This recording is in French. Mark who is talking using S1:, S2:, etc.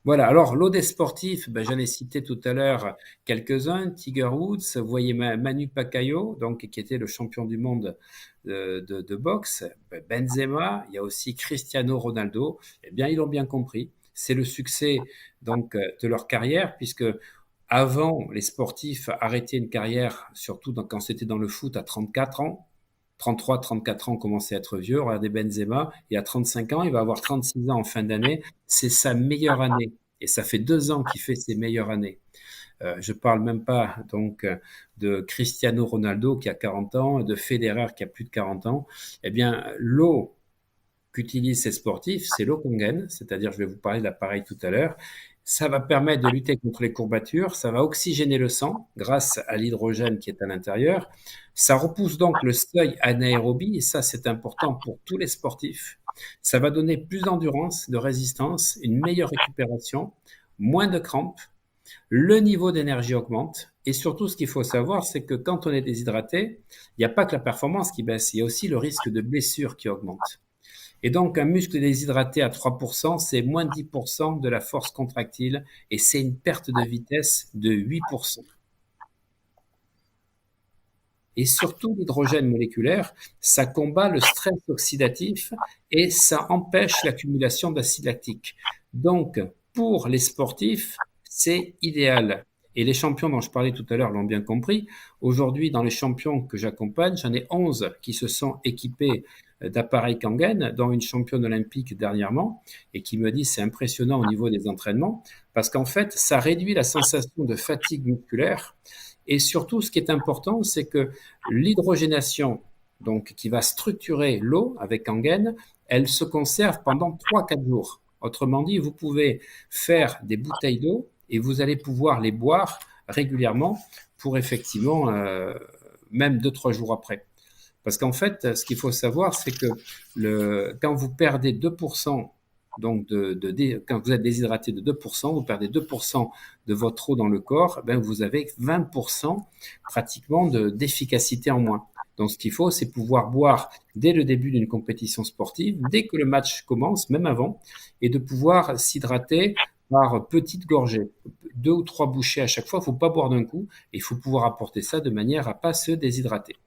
S1: Voilà, alors l'eau des sportifs, ben, j'en ai cité tout à l'heure quelques-uns. Tiger Woods, vous voyez Manu Pacquiao, donc, qui était le champion du monde de boxe. Benzema, il y a aussi Cristiano Ronaldo. Eh bien, ils l'ont bien compris. C'est le succès donc de leur carrière, puisque avant, les sportifs arrêtaient une carrière, surtout quand c'était dans le foot, à 34 ans. 33, 34 ans, commençait à être vieux. Regardez Benzema, il a 35 ans, il va avoir 36 ans en fin d'année. C'est sa meilleure année. Et ça fait 2 ans qu'il fait ses meilleures années. Je parle même pas donc de Cristiano Ronaldo qui a 40 ans, de Federer qui a plus de 40 ans. Eh bien, l'eau qu'utilisent ces sportifs, c'est l'eau qu'on gaine, c'est-à-dire, je vais vous parler de l'appareil tout à l'heure. Ça va permettre de lutter contre les courbatures, ça va oxygéner le sang grâce à l'hydrogène qui est à l'intérieur. Ça repousse donc le seuil anaérobie, et ça, c'est important pour tous les sportifs. Ça va donner plus d'endurance, de résistance, une meilleure récupération, moins de crampes, le niveau d'énergie augmente. Et surtout, ce qu'il faut savoir, c'est que quand on est déshydraté, il n'y a pas que la performance qui baisse, il y a aussi le risque de blessure qui augmente. Et donc, un muscle déshydraté à 3%, c'est moins de 10% de la force contractile et c'est une perte de vitesse de 8%. Et surtout, l'hydrogène moléculaire, ça combat le stress oxydatif et ça empêche l'accumulation d'acide lactique. Donc, pour les sportifs, c'est idéal. Et les champions dont je parlais tout à l'heure l'ont bien compris. Aujourd'hui, dans les champions que j'accompagne, j'en ai 11 qui se sont équipés d'appareils Kangen, dont une championne olympique dernièrement, et qui me dit c'est impressionnant au niveau des entraînements, parce qu'en fait, ça réduit la sensation de fatigue musculaire. Et surtout, ce qui est important, c'est que l'hydrogénation, donc qui va structurer l'eau avec Kangen, elle se conserve pendant 3-4 jours. Autrement dit, vous pouvez faire des bouteilles d'eau et vous allez pouvoir les boire régulièrement pour effectivement, même 2-3 jours après. Parce qu'en fait, ce qu'il faut savoir, c'est que quand vous perdez 2%, donc quand vous êtes déshydraté de 2%, vous perdez 2% de votre eau dans le corps, ben vous avez 20% pratiquement d'efficacité en moins. Donc, ce qu'il faut, c'est pouvoir boire dès le début d'une compétition sportive, dès que le match commence, même avant, et de pouvoir s'hydrater par petites gorgées, 2 ou 3 bouchées à chaque fois. Il ne faut pas boire d'un coup, et il faut pouvoir apporter ça de manière à ne pas se déshydrater.